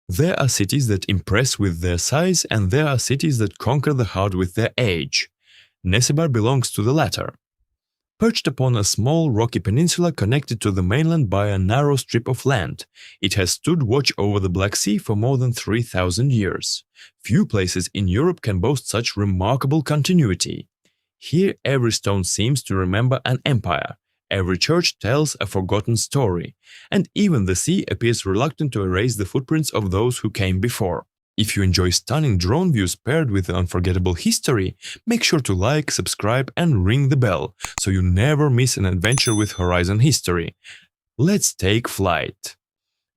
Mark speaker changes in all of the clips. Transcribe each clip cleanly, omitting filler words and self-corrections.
Speaker 1: There are cities that impress with their size, and there are cities that conquer the heart with their age. Nessebar belongs to the latter. Perched upon a small rocky peninsula connected to the mainland by a narrow strip of land, it has stood watch over the Black Sea for more than 3,000 years. Few places in Europe can boast such remarkable continuity. Here every stone seems to remember an empire, every church tells a forgotten story, and even the sea appears reluctant to erase the footprints of those who came before. If you enjoy stunning drone views paired with unforgettable history, make sure to like, subscribe and ring the bell, so you never miss an adventure with Horizon History. Let's take flight.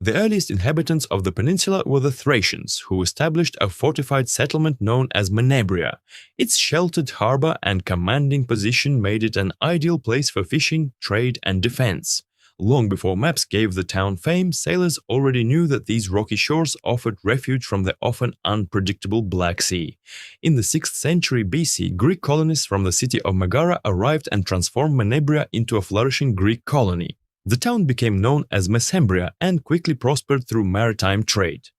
Speaker 1: The earliest inhabitants of the peninsula were the Thracians, who established a fortified settlement known as Mesambria. Its sheltered harbor and commanding position made it an ideal place for fishing, trade and defense. Long before maps gave the town fame, sailors already knew that these rocky shores offered refuge from the often unpredictable Black Sea. In the 6th century BC, Greek colonists from the city of Megara arrived and transformed Mesambria into a flourishing Greek colony. The town became known as Mesambria and quickly prospered through maritime trade.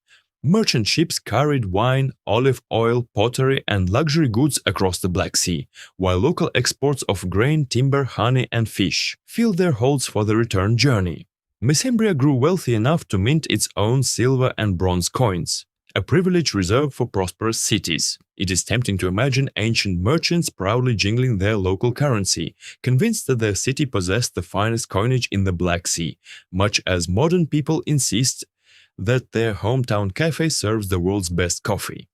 Speaker 1: Merchant ships carried wine, olive oil, pottery and luxury goods across the Black Sea, while local exports of grain, timber, honey and fish filled their holds for the return journey. Mesambria grew wealthy enough to mint its own silver and bronze coins, a privilege reserved for prosperous cities. It is tempting to imagine ancient merchants proudly jingling their local currency, convinced that their city possessed the finest coinage in the Black Sea, much as modern people insist that their hometown cafe serves the world's best coffee.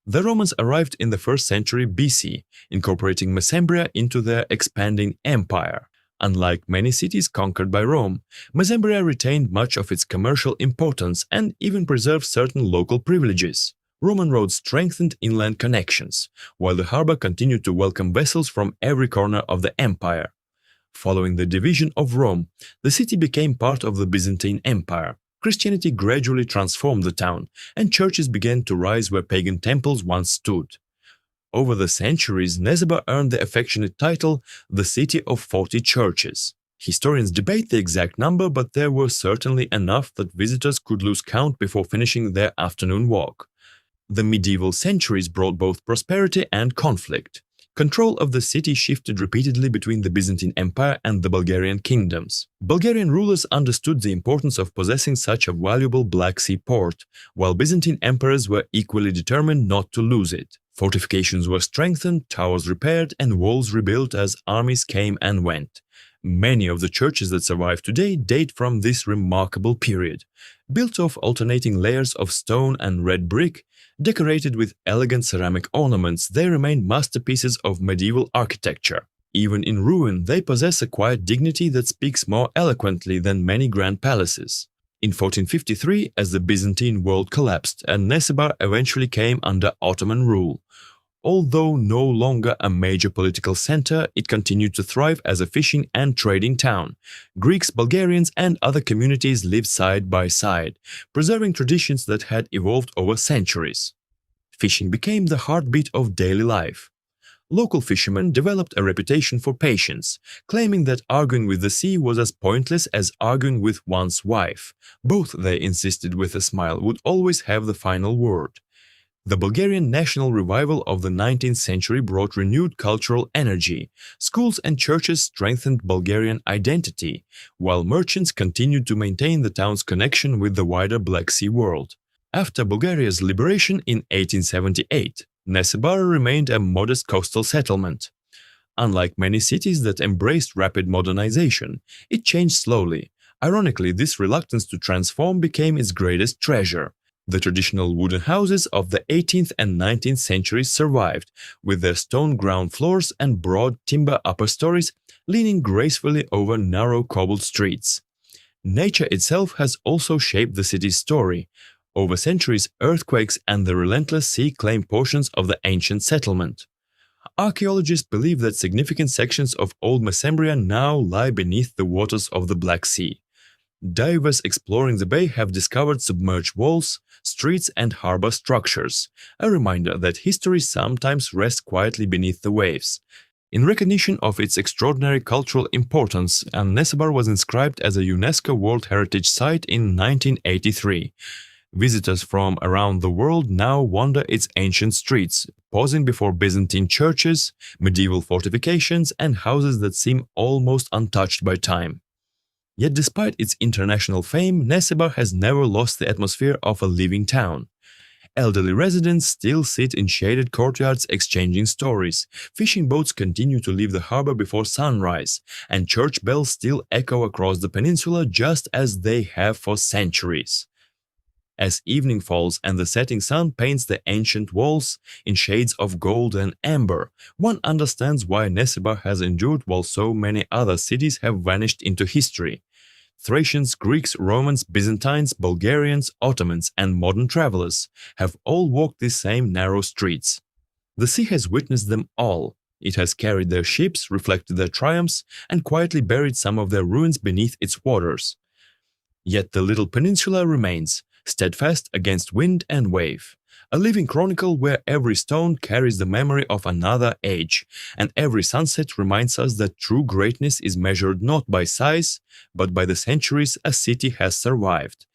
Speaker 1: The Romans arrived in the 1st century BC, incorporating Mesambria into their expanding empire. Unlike many cities conquered by Rome, Mesambria retained much of its commercial importance and even preserved certain local privileges. Roman roads strengthened inland connections, while the harbor continued to welcome vessels from every corner of the empire. Following the division of Rome, the city became part of the Byzantine Empire. Christianity gradually transformed the town, and churches began to rise where pagan temples once stood. Over the centuries, Nessebar earned the affectionate title, the City of 40 Churches. Historians debate the exact number, but there were certainly enough that visitors could lose count before finishing their afternoon walk. The medieval centuries brought both prosperity and conflict. Control of the city shifted repeatedly between the Byzantine Empire and the Bulgarian kingdoms. Bulgarian rulers understood the importance of possessing such a valuable Black Sea port, while Byzantine emperors were equally determined not to lose it. Fortifications were strengthened, towers repaired, and walls rebuilt as armies came and went. Many of the churches that survive today date from this remarkable period. Built of alternating layers of stone and red brick, decorated with elegant ceramic ornaments, they remain masterpieces of medieval architecture. Even in ruin, they possess a quiet dignity that speaks more eloquently than many grand palaces. In 1453, as the Byzantine world collapsed and Nessebar eventually came under Ottoman rule. Although no longer a major political center, it continued to thrive as a fishing and trading town. Greeks, Bulgarians and other communities lived side by side, preserving traditions that had evolved over centuries. Fishing became the heartbeat of daily life. Local fishermen developed a reputation for patience, claiming that arguing with the sea was as pointless as arguing with one's wife. Both, they insisted with a smile, would always have the final word. The Bulgarian national revival of the 19th century brought renewed cultural energy. Schools and churches strengthened Bulgarian identity, while merchants continued to maintain the town's connection with the wider Black Sea world. After Bulgaria's liberation in 1878, Nessebar remained a modest coastal settlement. Unlike many cities that embraced rapid modernization, it changed slowly. Ironically, this reluctance to transform became its greatest treasure. The traditional wooden houses of the 18th and 19th centuries survived, with their stone ground floors and broad timber upper stories leaning gracefully over narrow cobbled streets. Nature itself has also shaped the city's story. Over centuries, earthquakes and the relentless sea claimed portions of the ancient settlement. Archaeologists believe that significant sections of old Mesambria now lie beneath the waters of the Black Sea. Divers exploring the bay have discovered submerged walls, streets and harbor structures, a reminder that history sometimes rests quietly beneath the waves. In recognition of its extraordinary cultural importance, Nessebar was inscribed as a UNESCO World Heritage Site in 1983. Visitors from around the world now wander its ancient streets, pausing before Byzantine churches, medieval fortifications, and houses that seem almost untouched by time. Yet despite its international fame, Nessebar has never lost the atmosphere of a living town. Elderly residents still sit in shaded courtyards exchanging stories, fishing boats continue to leave the harbor before sunrise, and church bells still echo across the peninsula just as they have for centuries. As evening falls and the setting sun paints the ancient walls in shades of gold and amber, one understands why Nessebar has endured while so many other cities have vanished into history. Thracians, Greeks, Romans, Byzantines, Bulgarians, Ottomans, and modern travelers have all walked these same narrow streets. The sea has witnessed them all. It has carried their ships, reflected their triumphs, and quietly buried some of their ruins beneath its waters. Yet the little peninsula remains, steadfast against wind and wave, a living chronicle where every stone carries the memory of another age, and every sunset reminds us that true greatness is measured not by size, but by the centuries a city has survived.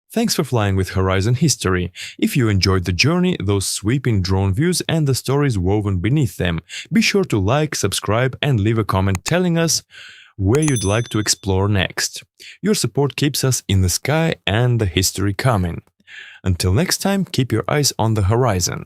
Speaker 1: Thanks for flying with Horizon History. If you enjoyed the journey, those sweeping drone views and the stories woven beneath them, be sure to like, subscribe, and leave a comment telling us where you'd like to explore next. Your support keeps us in the sky and the history coming. Until next time, keep your eyes on the horizon.